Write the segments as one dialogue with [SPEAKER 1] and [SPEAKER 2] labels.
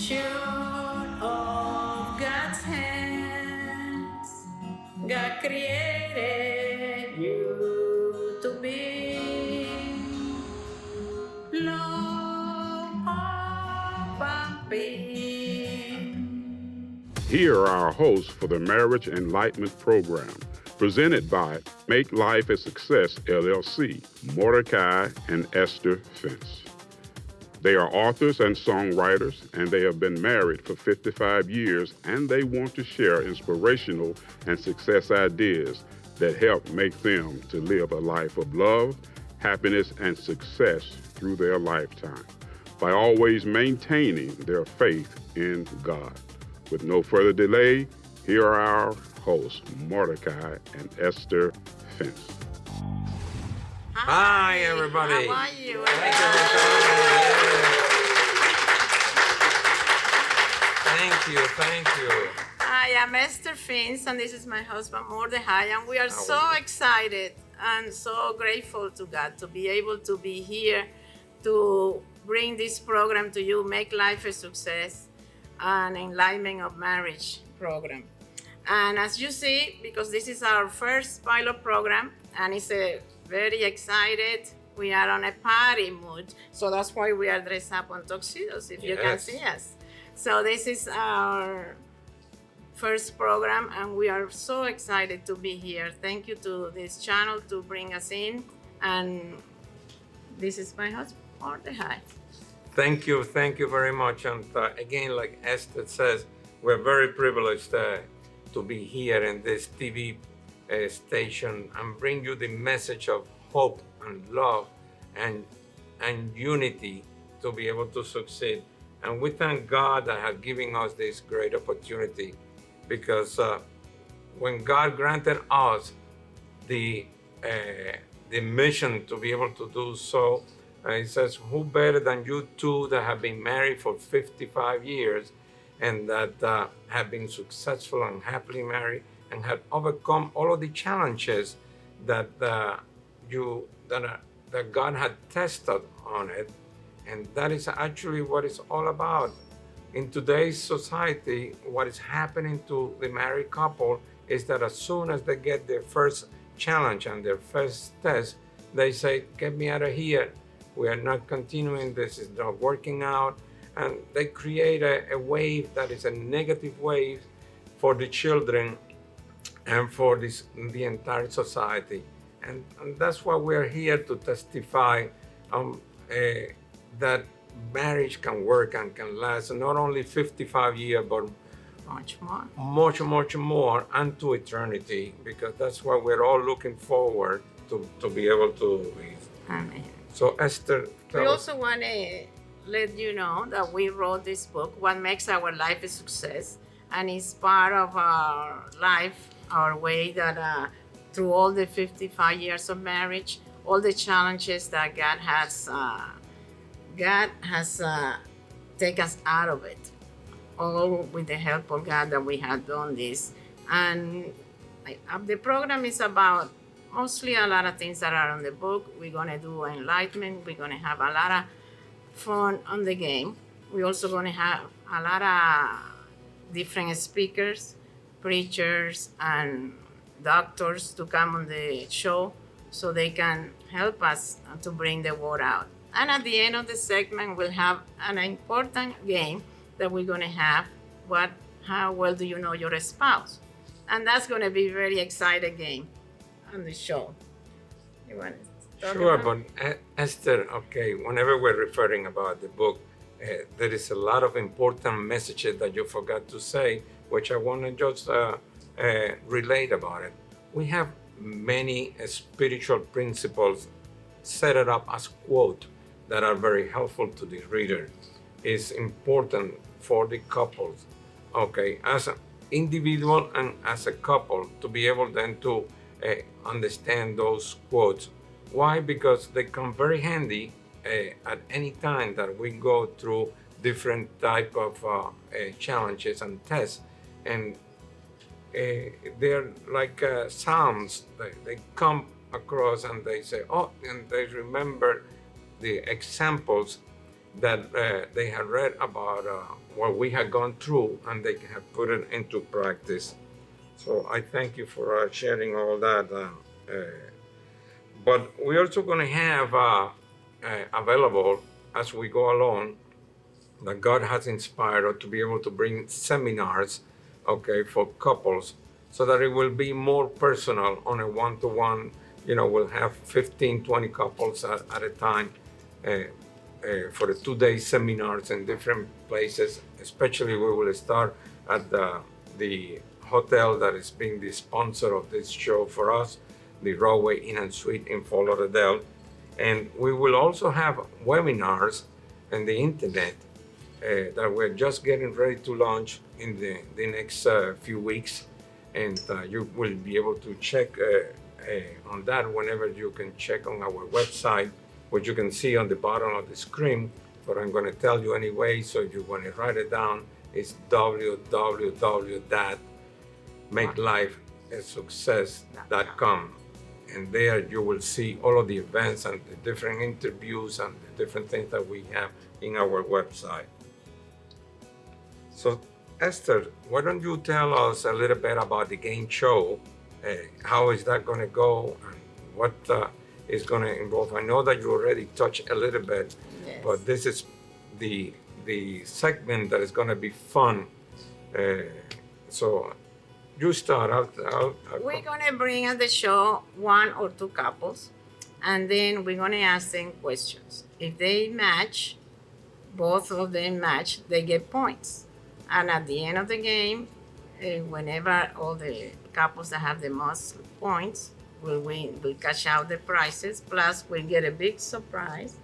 [SPEAKER 1] Shoot of God's hands, God created you to be love, hope, and peace.
[SPEAKER 2] Here are our hosts for the Marriage Enlightenment Program, presented by Make Life a Success LLC, Mordecai and Esther Fence. They are authors and songwriters, and they have been married for 55 years, and they want to share inspirational and success ideas that help make them to live a life of love, happiness, and success through their lifetime by always maintaining their faith in God. With no further delay, here are our hosts, Mordecai and Esther Fence.
[SPEAKER 3] Hi, everybody.
[SPEAKER 1] How are you?
[SPEAKER 3] Thank you for coming. Thank you.
[SPEAKER 1] Hi, I'm Esther Fins, and this is my husband Mordecai, and we are so excited and so grateful to God to be able to be here to bring this program to you, Make Life a Success, an Enlightenment of Marriage program. And as you see, because this is our first pilot program, and it's a very excited, we are on a party mood, so that's why we are dressed up on tuxedos, if you can see us. So this is our first program, and we are so excited to be here. Thank you to this channel to bring us in, and this is my husband, Mordecai.
[SPEAKER 3] Thank you very much. And again, like Esther says, we're very privileged to be here in this TV station and bring you the message of hope and love and unity to be able to succeed. And we thank God that has given us this great opportunity, because when God granted us the mission to be able to do so, he says, who better than you two that have been married for 55 years and that have been successful and happily married and have overcome all of the challenges that that God had tested on it. And that is actually what it's all about. In today's society, what is happening to the married couple is that as soon as they get their first challenge and their first test, they say, get me out of here. We are not continuing. This is not working out. And they create a wave that is a negative wave for the children and for the entire society. And that's why we're here to testify that marriage can work and can last not only 55 years, but much more, unto eternity, because that's what we're all looking forward to be able to live.
[SPEAKER 1] Amen.
[SPEAKER 3] So Esther,
[SPEAKER 1] We also want to let you know that we wrote this book, What Makes Our Life a Success, and it's part of our life, our way that through all the 55 years of marriage, all the challenges that God has taken us out of it, all with the help of God that we have done this. And the program is about mostly a lot of things that are on the book. We're going to do enlightenment. We're going to have a lot of fun on the game. We're also going to have a lot of different speakers, preachers, and doctors to come on the show so they can help us to bring the word out. And at the end of the segment, we'll have an important game that we're going to have. How well do you know your spouse? And that's going to be a very exciting game on the show. You want to talk
[SPEAKER 3] sure,
[SPEAKER 1] about?
[SPEAKER 3] but Esther, okay, whenever we're referring about the book, there is a lot of important messages that you forgot to say, which I want to just relate about it. We have many spiritual principles set it up as quote that are very helpful to the reader. It's important for the couples, okay, as an individual and as a couple, to be able then to understand those quotes. Why? Because they come very handy at any time that we go through different type of challenges and tests. And they're like sounds. They come across and they say, oh, and they remember the examples that they had read about what we had gone through, and they have put it into practice. So I thank you for sharing all that. But we're also going to have available as we go along that God has inspired us to be able to bring seminars, okay, for couples, so that it will be more personal on a one-to-one. We'll have 15, 20 couples at a time for the 2-day seminars in different places. Especially we will start at the hotel that is being the sponsor of this show for us, the Rodeway Inn and Suite in Fort Lauderdale. And we will also have webinars on the internet that we're just getting ready to launch in the next few weeks. And you will be able to check on that whenever you can check on our website, which you can see on the bottom of the screen, but I'm going to tell you anyway, so if you want to write it down, it's www.makelifeasuccess.com. And there you will see all of the events and the different interviews and the different things that we have in our website. So, Esther, why don't you tell us a little bit about the game show? How is that going to go, and what is going to involve? I know that you already touched a little bit,
[SPEAKER 1] Yes.
[SPEAKER 3] but this is the segment that is going to be fun. So you start.
[SPEAKER 1] We're gonna bring at the show 1 or 2 couples, and then we're gonna ask them questions. If they match, both of them match, they get points. And at the end of the game, whenever all the couples that have the most points will win, will cash out the prizes. Plus, we'll get a big surprise,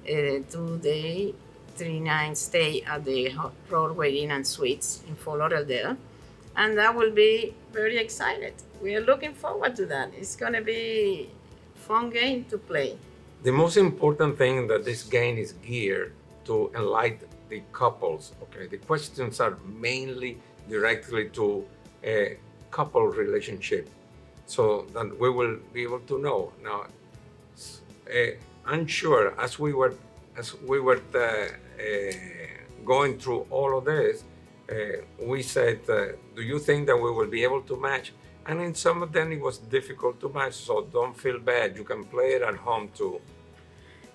[SPEAKER 1] 2-day, 3-night stay at the Rodeway Inn and Suites in Fort Lauderdale. And that will be very excited. We are looking forward to that. It's going to be a fun game to play.
[SPEAKER 3] The most important thing that this game is geared to enlighten the couples. Okay, the questions are mainly directly to a couple relationship, so that we will be able to know. Now, I'm sure as we were going through all of this, we said, do you think that we will be able to match? And in some of them it was difficult to match, so don't feel bad. You can play it at home too.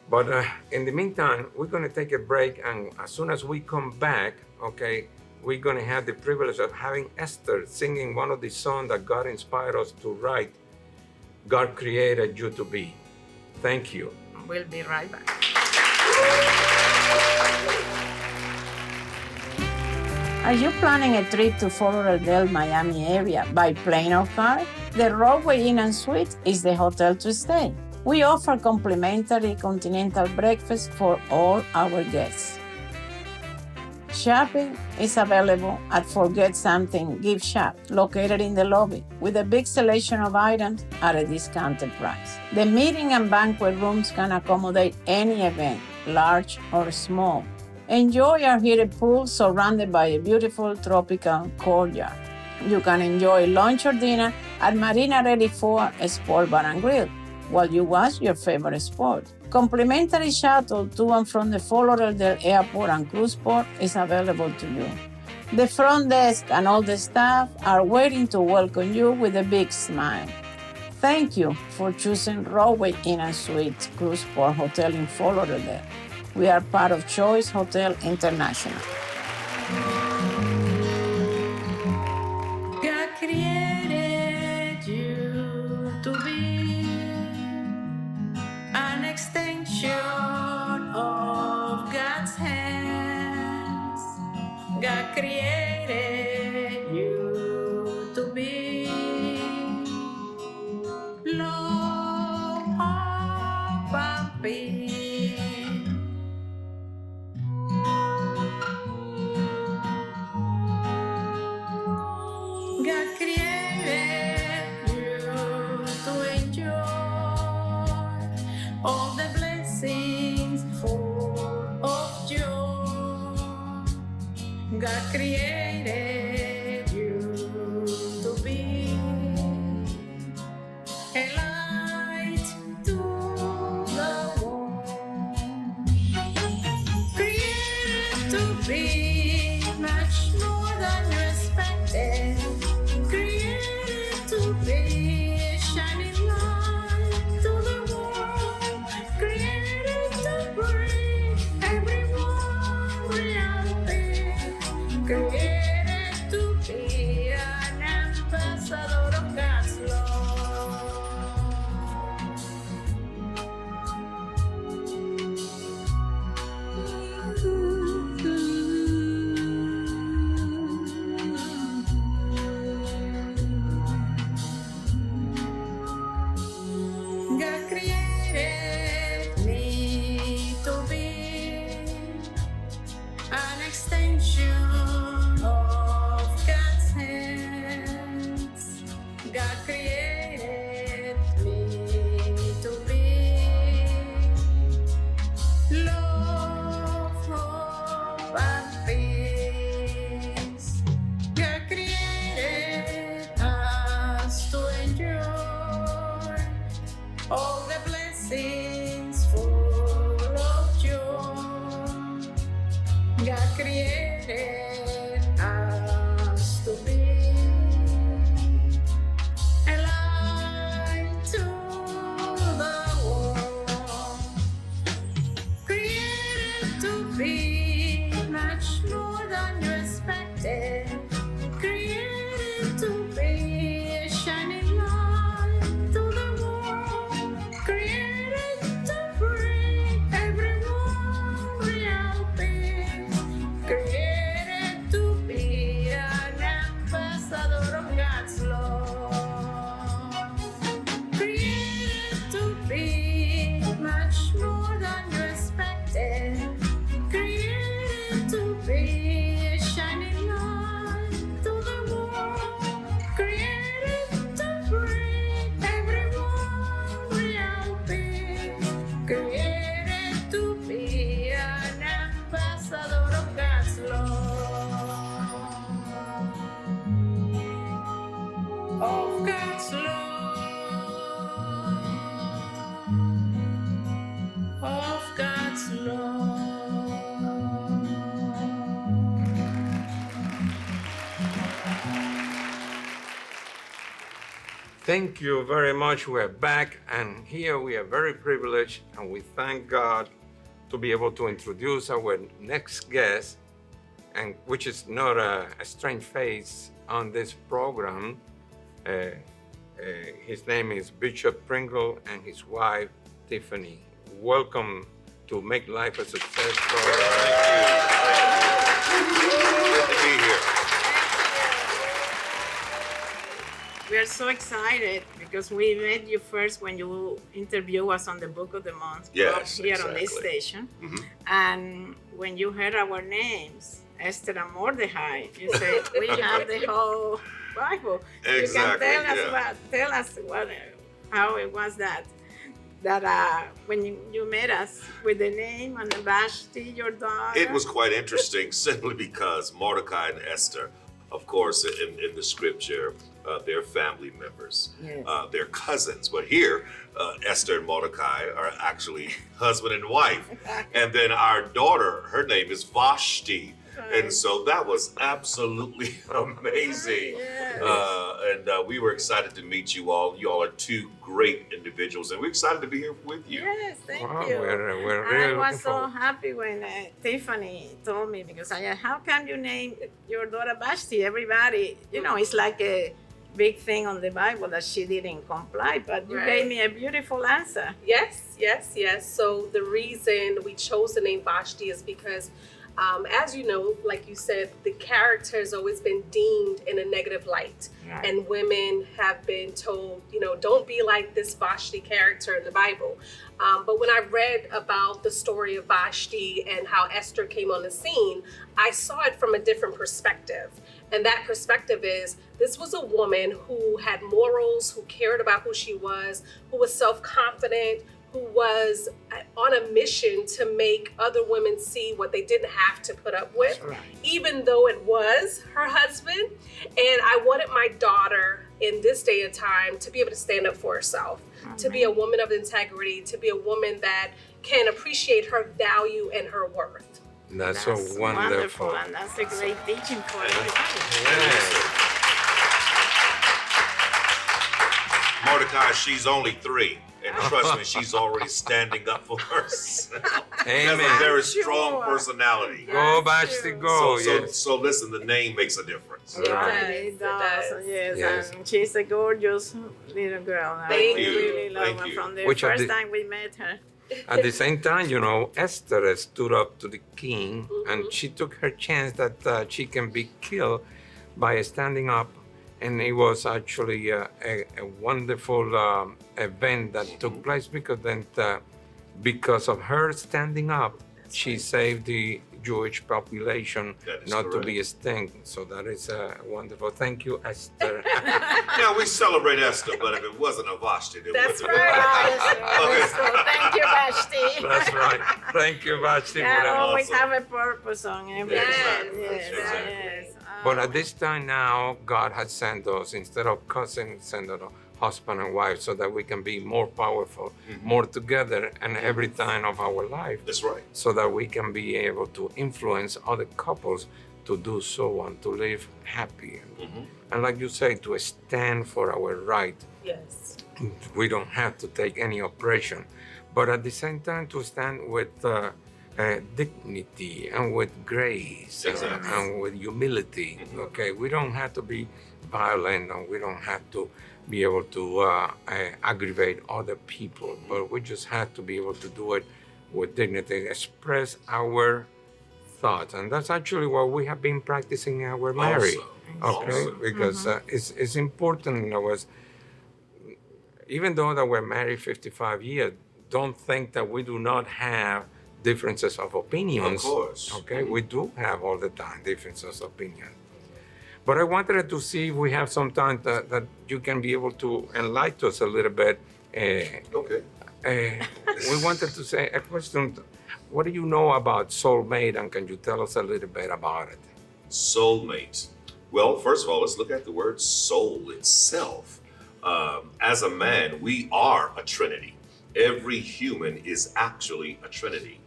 [SPEAKER 3] But in the meantime, we're going to take a break, and as soon as we come back, okay, we're going to have the privilege of having Esther singing one of the songs that God inspired us to write, God Created You to Be. Thank you.
[SPEAKER 1] We'll be right back. Are you planning a trip to Fort Lauderdale, Miami area by plane or car? The Rodeway Inn and Suite is the hotel to stay. We offer complimentary continental breakfast for all our guests. Shopping is available at Forget Something Gift Shop, located in the lobby, with a big selection of items at a discounted price. The meeting and banquet rooms can accommodate any event, large or small. Enjoy our heated pool surrounded by a beautiful tropical courtyard. You can enjoy lunch or dinner at Marina Ready 4 Sport Bar and Grill while you watch your favorite sport. Complimentary shuttle to and from the Fort Lauderdale Airport and Cruise Port is available to you. The front desk and all the staff are waiting to welcome you with a big smile. Thank you for choosing Rodeway Inn and Suites Cruise Port Hotel in Fort Lauderdale. We are part of Choice Hotel International. God created you to be an extension of God's hands. God created you to be love, hope, and peace. God created you to enjoy all the blessings full of joy. God created you to be a light to the world. to be much more than you expected. Created to be a shining light to the world. Created to bring everyone reality. Created to be an ambassador of God's love. God created me to be an extension of God's hands. God created me to be love, hope, and peace. God created us to enjoy all the blessings full of joy. God created us to be a light to the world. Created to be much more than you expected. Created to be a shining light to the world. Created to bring everyone real peace. Created to be an ambassador of God's love. Created to be much more than you expected. Created to be a shining light to the world. Created to bring everyone real peace. Created to be an ambassador of God's love. Of God's love. Of God's love.
[SPEAKER 3] Thank you very much. We're back, and here we are very privileged, and we thank God to be able to introduce our next guest, and which is not a strange face on this program. His name is Bishop Pringle and his wife, Tiffany. Welcome to Make Life a Success program.
[SPEAKER 4] Thank you. Good to be here.
[SPEAKER 1] We are so excited because we met you first when you interviewed us on the Book of the Month
[SPEAKER 4] Yes,
[SPEAKER 1] here on this
[SPEAKER 4] exactly.
[SPEAKER 1] station.
[SPEAKER 4] Mhm.
[SPEAKER 1] And when you heard our names, Esther and Mordecai, you said, we have the whole Bible.
[SPEAKER 4] Exactly,
[SPEAKER 1] You can
[SPEAKER 4] yeah.
[SPEAKER 1] tell us how it was that when you met us with the name and the Vashti, your daughter.
[SPEAKER 4] It was quite interesting simply because Mordecai and Esther, of course, in the scripture, they're family members.
[SPEAKER 1] Yes.
[SPEAKER 4] They're cousins. But here, Esther and Mordecai are actually husband and wife. And then our daughter, her name is Vashti. And so that was absolutely amazing.
[SPEAKER 1] Yes.
[SPEAKER 4] And we were excited to meet you all. You all are two great individuals, and we're excited to be here with you.
[SPEAKER 1] Yes, thank
[SPEAKER 3] Wow,
[SPEAKER 1] you.
[SPEAKER 3] we're
[SPEAKER 1] I
[SPEAKER 3] really
[SPEAKER 1] was
[SPEAKER 3] looking
[SPEAKER 1] so
[SPEAKER 3] forward.
[SPEAKER 1] happy when Tiffany told me, because how can you name your daughter Vashti? Everybody, it's like a big thing on the Bible that she didn't comply, but you
[SPEAKER 5] Right.
[SPEAKER 1] gave me a beautiful answer.
[SPEAKER 5] Yes. So the reason we chose the name Vashti is because, as you know, like you said, the character has always been deemed in a negative light.
[SPEAKER 1] Right.
[SPEAKER 5] And women have been told, don't be like this Vashti character in the Bible. But when I read about the story of Vashti and how Esther came on the scene, I saw it from a different perspective. And that perspective is, this was a woman who had morals, who cared about who she was, who was self-confident, who was on a mission to make other women see what they didn't have to put up with,
[SPEAKER 1] Right.
[SPEAKER 5] even though it was her husband. And I wanted my daughter in this day and time to be able to stand up for herself, to be a woman of integrity, to be a woman that can appreciate her value and her worth.
[SPEAKER 3] That's so wonderful.
[SPEAKER 1] And that's a great teaching for everybody.
[SPEAKER 3] Yeah.
[SPEAKER 4] Mordecai, she's only 3. And trust me, she's already standing up for herself. She has a
[SPEAKER 3] Amen.
[SPEAKER 4] very
[SPEAKER 1] Sure.
[SPEAKER 4] strong personality.
[SPEAKER 3] Go, Vashti, go. Yes.
[SPEAKER 4] So listen, the name makes a difference.
[SPEAKER 1] It
[SPEAKER 3] Right.
[SPEAKER 1] does. Yes,
[SPEAKER 3] Yes.
[SPEAKER 1] and she's a gorgeous little girl.
[SPEAKER 5] Thank
[SPEAKER 1] I
[SPEAKER 5] you.
[SPEAKER 1] really love
[SPEAKER 4] Thank
[SPEAKER 1] her
[SPEAKER 4] you.
[SPEAKER 1] from the
[SPEAKER 3] Which of
[SPEAKER 1] first
[SPEAKER 3] the-
[SPEAKER 1] time we met her.
[SPEAKER 3] At the same time, Esther stood up to the king, and she took her chance that she can be killed by standing up. And it was actually a wonderful event that took place because of her standing up, she saved the Jewish population
[SPEAKER 4] That is
[SPEAKER 3] not to
[SPEAKER 4] correct.
[SPEAKER 3] be extinct. So that is wonderful. Thank you, Esther.
[SPEAKER 4] Yeah, we celebrate Esther, but if it wasn't a Vashti, then
[SPEAKER 5] That's
[SPEAKER 4] what-
[SPEAKER 5] right.
[SPEAKER 1] So thank you, Vashti.
[SPEAKER 3] That's right. Thank you, Vashti, for
[SPEAKER 1] God
[SPEAKER 3] that.
[SPEAKER 1] always
[SPEAKER 4] Awesome.
[SPEAKER 1] have a purpose on everything.
[SPEAKER 4] Exactly.
[SPEAKER 1] Yes,
[SPEAKER 4] Exactly.
[SPEAKER 1] yes.
[SPEAKER 3] But at this time now, God has sent us, instead of cousin, send us husband and wife so that we can be more powerful, more together in every time of our life,
[SPEAKER 4] That's right.
[SPEAKER 3] so that we can be able to influence other couples to do so and to live happy. And like you say, to stand for our right.
[SPEAKER 5] Yes.
[SPEAKER 3] We don't have to take any oppression, but at the same time to stand with dignity and with grace
[SPEAKER 4] Exactly.
[SPEAKER 3] and with humility. Okay, we don't have to be violent, and we don't have to be able to aggravate other people, but we just have to be able to do it with dignity, express our thoughts, and that's actually what we have been practicing in our marriage. Okay,
[SPEAKER 4] Also.
[SPEAKER 3] because it's important in our, even though that we're married 55 years, don't think that we do not have differences of opinions.
[SPEAKER 4] Of course.
[SPEAKER 3] Okay, we do have all the time differences of opinion. But I wanted to see if we have some time that you can be able to enlighten us a little bit.
[SPEAKER 4] Okay.
[SPEAKER 3] We wanted to say a question. What do you know about soulmate, and can you tell us a little bit about it?
[SPEAKER 4] Soulmate. Well, first of all, let's look at the word soul itself. As a man, we are a trinity. Every human is actually a trinity,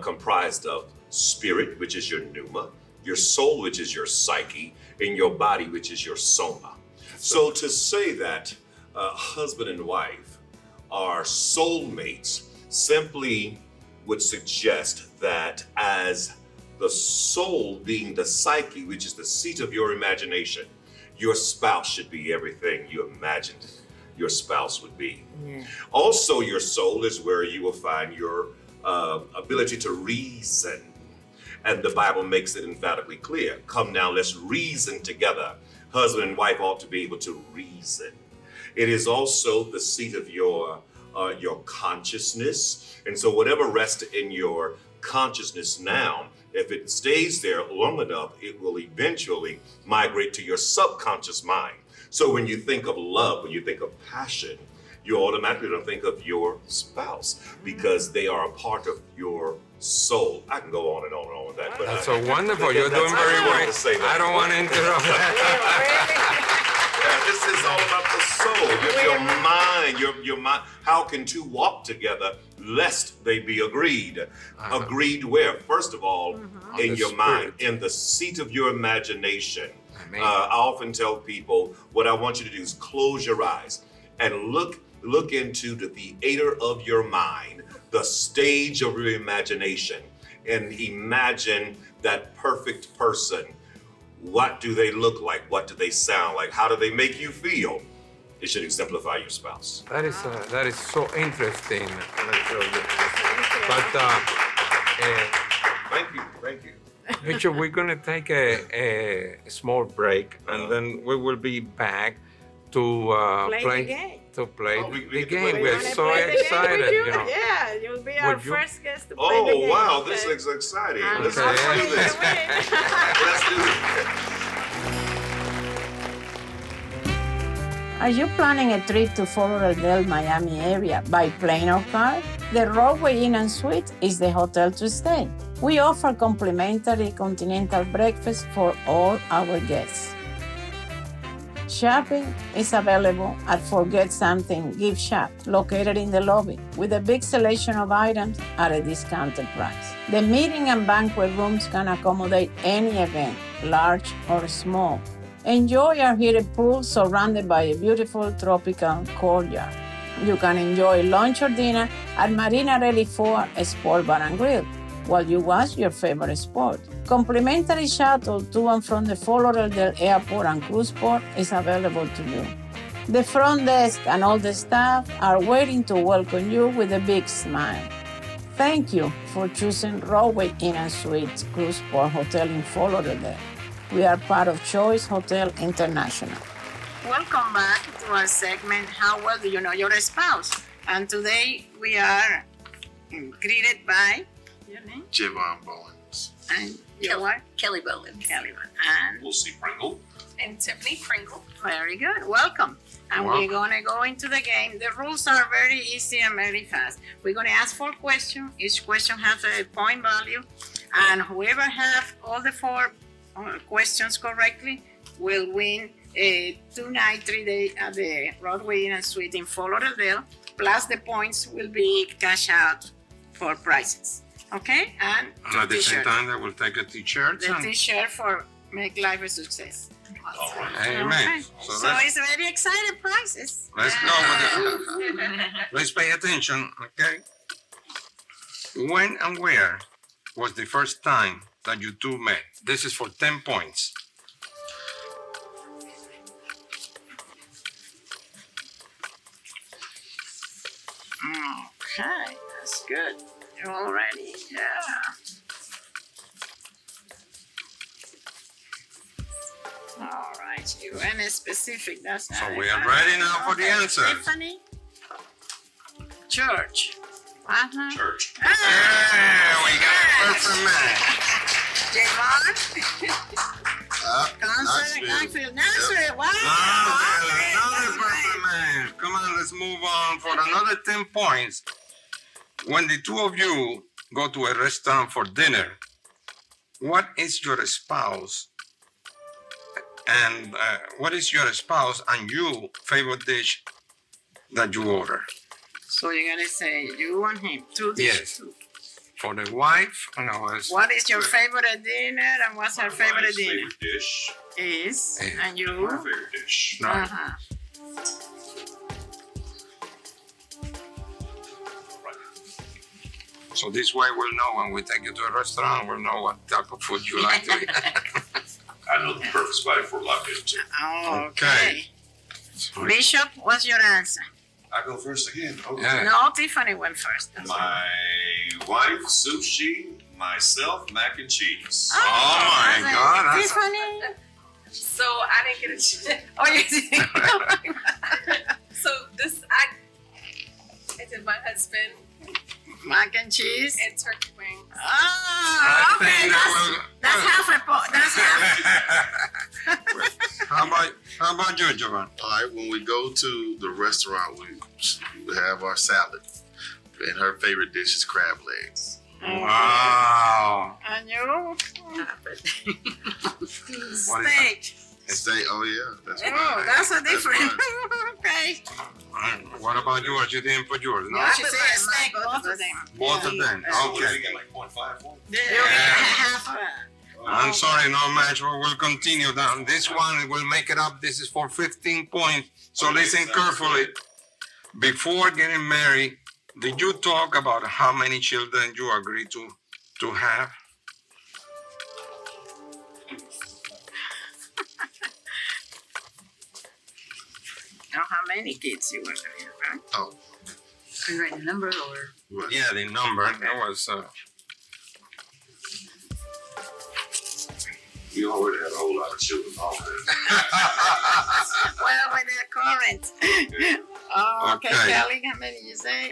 [SPEAKER 4] comprised of spirit, which is your pneuma, your soul, which is your psyche, and your body, which is your soma. So to say that husband and wife are soulmates simply would suggest that as the soul being the psyche, which is the seat of your imagination, your spouse should be everything you imagined your spouse would be. Also, your soul is where you will find your ability to reason. And the Bible makes it emphatically clear. Come now, let's reason together. Husband and wife ought to be able to reason. It is also the seat of your consciousness. And so whatever rests in your consciousness now, if it stays there long enough, it will eventually migrate to your subconscious mind. So when you think of love, when you think of passion, you automatically don't think of your spouse because they are a part of your soul. I can go on and on and on with that. But
[SPEAKER 3] That's so wonderful. You're doing
[SPEAKER 4] that's
[SPEAKER 3] very
[SPEAKER 4] all I wanted
[SPEAKER 3] well.
[SPEAKER 4] to say that.
[SPEAKER 3] I don't want to interrupt that.
[SPEAKER 4] Yeah, this is all about the soul, your mind, your mind. How can two walk together lest they be agreed? Agreed where? First of all, in
[SPEAKER 3] the
[SPEAKER 4] your mind,
[SPEAKER 3] spirit.
[SPEAKER 4] in the seat of your imagination.
[SPEAKER 3] Amen.
[SPEAKER 4] I often tell people what I want you to do is close your eyes and look into the theater of your mind, the stage of your imagination, and imagine that perfect person. What do they look like? What do they sound like? How do they make you feel? It should exemplify your spouse.
[SPEAKER 3] That is so interesting. But
[SPEAKER 4] Thank you.
[SPEAKER 3] Richard, we're going to take a small break, and then we will be back to
[SPEAKER 1] Play the game.
[SPEAKER 3] To play
[SPEAKER 4] Oh, we
[SPEAKER 3] the
[SPEAKER 4] get to play
[SPEAKER 3] game.
[SPEAKER 4] the
[SPEAKER 3] We're
[SPEAKER 4] game.
[SPEAKER 1] Wanna
[SPEAKER 3] so
[SPEAKER 1] play the game with
[SPEAKER 3] excited,
[SPEAKER 1] you?
[SPEAKER 3] you know.
[SPEAKER 1] Yeah, you'll be our
[SPEAKER 3] Would you?
[SPEAKER 1] first guest to play the
[SPEAKER 4] Oh
[SPEAKER 1] game.
[SPEAKER 4] wow,
[SPEAKER 1] okay?
[SPEAKER 4] this looks exciting.
[SPEAKER 1] And
[SPEAKER 4] Let's
[SPEAKER 1] hopefully
[SPEAKER 4] do this.
[SPEAKER 1] you win.
[SPEAKER 4] Let's do it.
[SPEAKER 1] Are you planning a trip to Fort Lauderdale, Miami area by plane or car? The Roadway Inn and Suites is the hotel to stay. We offer complimentary continental breakfast for all our guests. Shopping is available at Forget Something Gift Shop, located in the lobby, with a big selection of items at a discounted price. The meeting and banquet rooms can accommodate any event, large or small. Enjoy our heated pool surrounded by a beautiful tropical courtyard. You can enjoy lunch or dinner at Marinarelli 4 Sport Bar and Grill while you watch your favorite sport. Complimentary shuttle to and from the Fort Lauderdale Airport and Cruise Port is available to you. The front desk and all the staff are waiting to welcome you with a big smile. Thank you for choosing Rodway Inn and Suites Cruise Port Hotel in Fort Lauderdale. We are part of Choice Hotel International. Welcome back to our segment, How Well Do You Know Your Spouse? And today we are greeted by your name?
[SPEAKER 6] Javon Bowens.
[SPEAKER 1] And your wife?
[SPEAKER 7] Kelly Bowens.
[SPEAKER 1] Kelly. And
[SPEAKER 4] Lucy Pringle.
[SPEAKER 7] And Tiffany Pringle.
[SPEAKER 1] very good. Welcome. And we're going to go into the game. The rules are very easy and very fast. We're going to ask 4 questions. Each question has a point value. And whoever has all the 4 questions correctly will win a 2-night, 3-day at the Rodway Inn and Suite in Fort Lauderdale. Plus the points will be cash out for prizes. Okay? And
[SPEAKER 3] at the same time, they will take a t-shirt.
[SPEAKER 1] the t-shirt for Make Life a Success.
[SPEAKER 3] Amen.
[SPEAKER 1] Okay.
[SPEAKER 3] So
[SPEAKER 1] So it's very exciting prizes.
[SPEAKER 3] let's go with it. Let's pay attention, okay? When and where was the first time that you two met? This is for 10 points.
[SPEAKER 1] Okay, that's good. You're all ready? Yeah. All right, you any specific? That's
[SPEAKER 3] So we are ready now for the answer.
[SPEAKER 1] Tiffany? Church. Uh-huh.
[SPEAKER 4] Church.
[SPEAKER 3] Yeah, we got a perfect match.
[SPEAKER 1] Javon?
[SPEAKER 6] Knoxville.
[SPEAKER 1] Knoxville. Knoxville. Wow.
[SPEAKER 3] Another perfect match. Come on, let's move on for another 10 points. When the two of you go to a restaurant for dinner, what is your spouse and you favorite dish that you order?
[SPEAKER 1] So you're gonna say you and him, 2 dishes.
[SPEAKER 3] Yes. For the wife, it's
[SPEAKER 1] What is your favorite dinner and what's her favorite
[SPEAKER 4] Wife's
[SPEAKER 1] dinner?
[SPEAKER 4] favorite dish.
[SPEAKER 1] Is
[SPEAKER 3] Yeah.
[SPEAKER 1] and you?
[SPEAKER 4] My favorite dish.
[SPEAKER 3] no.
[SPEAKER 1] Uh-huh.
[SPEAKER 3] So this way we'll know when we take you to a restaurant, we'll know what type of food you like to eat.
[SPEAKER 4] I know the perfect spot for lobster too.
[SPEAKER 1] Okay. Bishop, what's your answer?
[SPEAKER 4] I go first again. Okay.
[SPEAKER 3] Yeah.
[SPEAKER 1] No, Tiffany went first. That's all.
[SPEAKER 4] My wife, sushi. Myself, mac and cheese.
[SPEAKER 3] Oh my
[SPEAKER 1] that's it.
[SPEAKER 3] God, that's-
[SPEAKER 1] Tiffany.
[SPEAKER 5] So I didn't get a chance.
[SPEAKER 1] Oh, you did.
[SPEAKER 5] So I did my husband
[SPEAKER 1] Mac and cheese.
[SPEAKER 5] and turkey wings.
[SPEAKER 1] Oh,
[SPEAKER 3] I
[SPEAKER 1] okay.
[SPEAKER 3] think
[SPEAKER 1] That's half a pot. That's half.
[SPEAKER 3] How about you, Jovan?
[SPEAKER 6] All right, when we go to the restaurant, we have our salad. And her favorite dish is crab legs.
[SPEAKER 3] Wow.
[SPEAKER 1] And you? Steak.
[SPEAKER 6] Steak, oh yeah, that's
[SPEAKER 1] Oh,
[SPEAKER 6] mine.
[SPEAKER 1] that's a different.
[SPEAKER 6] mine.
[SPEAKER 1] Okay.
[SPEAKER 3] What about yours? You didn't put yours, no?
[SPEAKER 1] Yeah, she said steak, both of them.
[SPEAKER 3] Both of them. Okay.
[SPEAKER 4] get like 0.5 for?
[SPEAKER 1] You get half a.
[SPEAKER 3] I'm sorry, no match. We will continue down. This one will make it up. This is for 15 points. So listen carefully. Before getting married, did you talk about how many children you agreed to have?
[SPEAKER 1] Know how many kids you were going to have, right?
[SPEAKER 6] Oh,
[SPEAKER 7] Are you writing a number or?
[SPEAKER 6] what?
[SPEAKER 3] Yeah, the number. That was.
[SPEAKER 4] We already had a whole lot of children already.
[SPEAKER 1] Well, with the current. Oh, okay,
[SPEAKER 3] Okay.
[SPEAKER 1] Kelly, how many you say?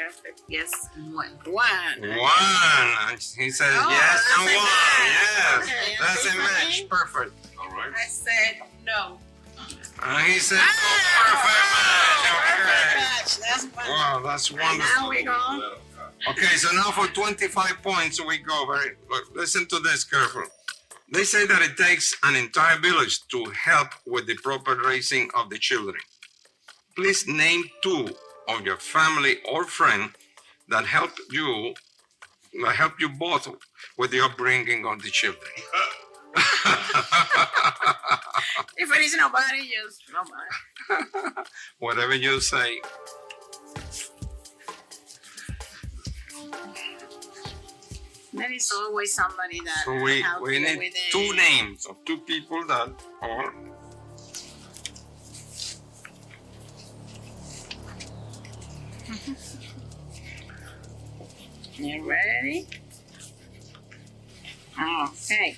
[SPEAKER 7] Yes, one.
[SPEAKER 1] One.
[SPEAKER 3] One. And he says
[SPEAKER 1] Oh,
[SPEAKER 3] yes
[SPEAKER 1] that's
[SPEAKER 3] and
[SPEAKER 1] a
[SPEAKER 3] one.
[SPEAKER 1] match.
[SPEAKER 3] Yes.
[SPEAKER 1] Okay,
[SPEAKER 3] That's a
[SPEAKER 1] Tiffany?
[SPEAKER 3] match. Perfect.
[SPEAKER 4] All right.
[SPEAKER 5] I said no.
[SPEAKER 3] And he said
[SPEAKER 1] Ah,
[SPEAKER 3] perfect
[SPEAKER 1] perfect
[SPEAKER 3] match.
[SPEAKER 1] match. That's one.
[SPEAKER 3] Wow, that's
[SPEAKER 1] And
[SPEAKER 3] wonderful.
[SPEAKER 1] now we go.
[SPEAKER 3] Okay, so now for 25 points we go. Listen to this careful. They say that it takes an entire village to help with the proper raising of the children. Please name 2 of your family or friend that helped you both with the upbringing of the children.
[SPEAKER 1] If it is nobody, just nobody.
[SPEAKER 3] Whatever you say.
[SPEAKER 1] There is always somebody that
[SPEAKER 3] So we
[SPEAKER 1] helps you
[SPEAKER 3] need
[SPEAKER 1] with
[SPEAKER 3] 2 names of 2 people that are.
[SPEAKER 1] You ready? Okay.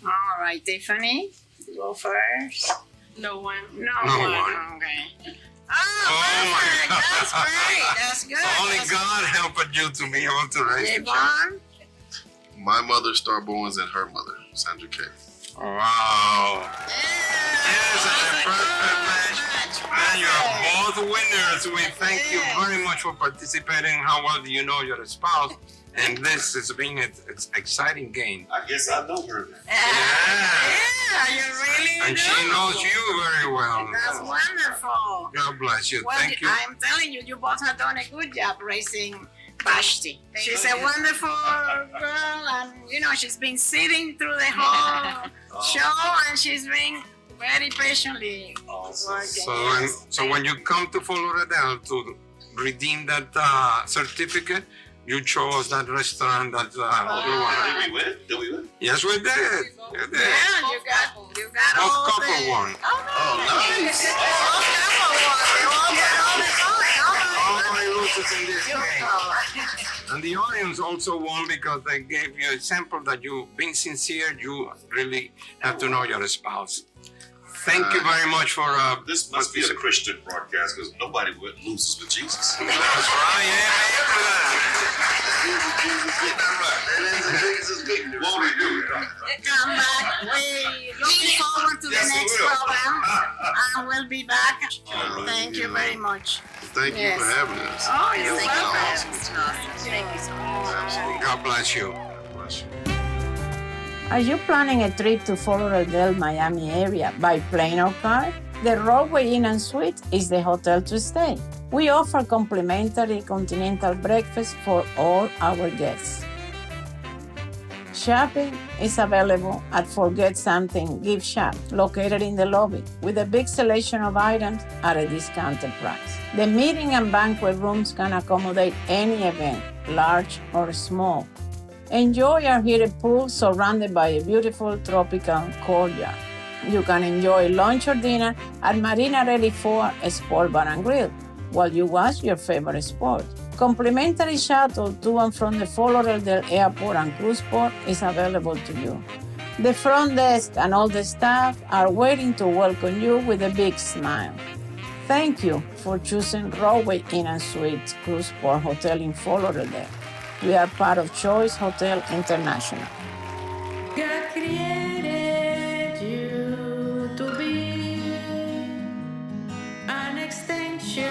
[SPEAKER 1] All right, Tiffany, you go first.
[SPEAKER 5] No one.
[SPEAKER 1] No
[SPEAKER 3] No
[SPEAKER 1] one.
[SPEAKER 3] one.
[SPEAKER 1] Okay.
[SPEAKER 3] Oh my
[SPEAKER 1] perfect.
[SPEAKER 3] God.
[SPEAKER 1] That's great. That's good.
[SPEAKER 3] Only
[SPEAKER 1] That's
[SPEAKER 3] God helped you to be able to raise the children.
[SPEAKER 1] Yvonne?
[SPEAKER 6] My mother, Star Bowens, and her mother, Sandra Kay.
[SPEAKER 3] Wow. Yes, and a perfect match. And you're both winners. We thank you very much for participating. How well do you know your spouse? And this has been an exciting game.
[SPEAKER 4] I guess I know her then.
[SPEAKER 1] Yeah, you really
[SPEAKER 3] And
[SPEAKER 1] do.
[SPEAKER 3] she knows you very well.
[SPEAKER 1] That's wonderful.
[SPEAKER 3] God bless you.
[SPEAKER 1] Well,
[SPEAKER 3] Thank you.
[SPEAKER 1] I'm telling you, you both have done a good job raising Vashti. She's a wonderful girl, and she's been sitting through the whole show, and she's been very patiently working.
[SPEAKER 3] So when you come to Fort Lauderdale to redeem that certificate, you chose that restaurant that you wanted.
[SPEAKER 4] Did we win? Did we win?
[SPEAKER 3] Yes, we did. You did.
[SPEAKER 1] Yeah, you got
[SPEAKER 3] Both
[SPEAKER 1] all
[SPEAKER 3] couple
[SPEAKER 1] the...
[SPEAKER 3] won.
[SPEAKER 1] Oh,
[SPEAKER 6] nice.
[SPEAKER 1] All couple won. They all got all the points.
[SPEAKER 3] All my losers in this game.
[SPEAKER 1] Oh,
[SPEAKER 3] And the audience also won because they gave you a sample that you, being sincere, you really have to know your spouse. Thank you very much for
[SPEAKER 4] This must be a Christian broadcast because nobody loses with Jesus.
[SPEAKER 3] That's right,
[SPEAKER 4] Won't he do it?
[SPEAKER 1] come back. We looking forward to the
[SPEAKER 4] Yes, we
[SPEAKER 1] next
[SPEAKER 4] will.
[SPEAKER 1] program, and we'll be back. Thank you very much.
[SPEAKER 6] Thank you
[SPEAKER 1] Yes.
[SPEAKER 6] for having us.
[SPEAKER 1] Oh, you're
[SPEAKER 7] Thank you for
[SPEAKER 1] welcome.
[SPEAKER 7] having us, Jocelyn. Thank you so much.
[SPEAKER 3] God bless you.
[SPEAKER 6] Bless you.
[SPEAKER 1] Are you planning a trip to Fort Lauderdale, Miami area by plane or car? The Rodeway Inn and Suites is the hotel to stay. We offer complimentary continental breakfast for all our guests. Shopping is available at Forget Something Gift Shop, located in the lobby, with a big selection of items at a discounted price. The meeting and banquet rooms can accommodate any event, large or small. Enjoy our heated pool surrounded by a beautiful tropical courtyard. You can enjoy lunch or dinner at Marina Ready 4 Sport Bar and Grill while you watch your favorite sport. Complimentary shuttle to and from the Fort Lauderdale Airport and Cruise Port is available to you. The front desk and all the staff are waiting to welcome you with a big smile. Thank you for choosing Rodeway Inn and Suites Cruise Port Hotel in Fort Lauderdale. We are part of Choice Hotel International. God created you to be an extension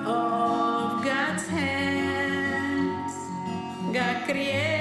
[SPEAKER 1] of God's hands. God created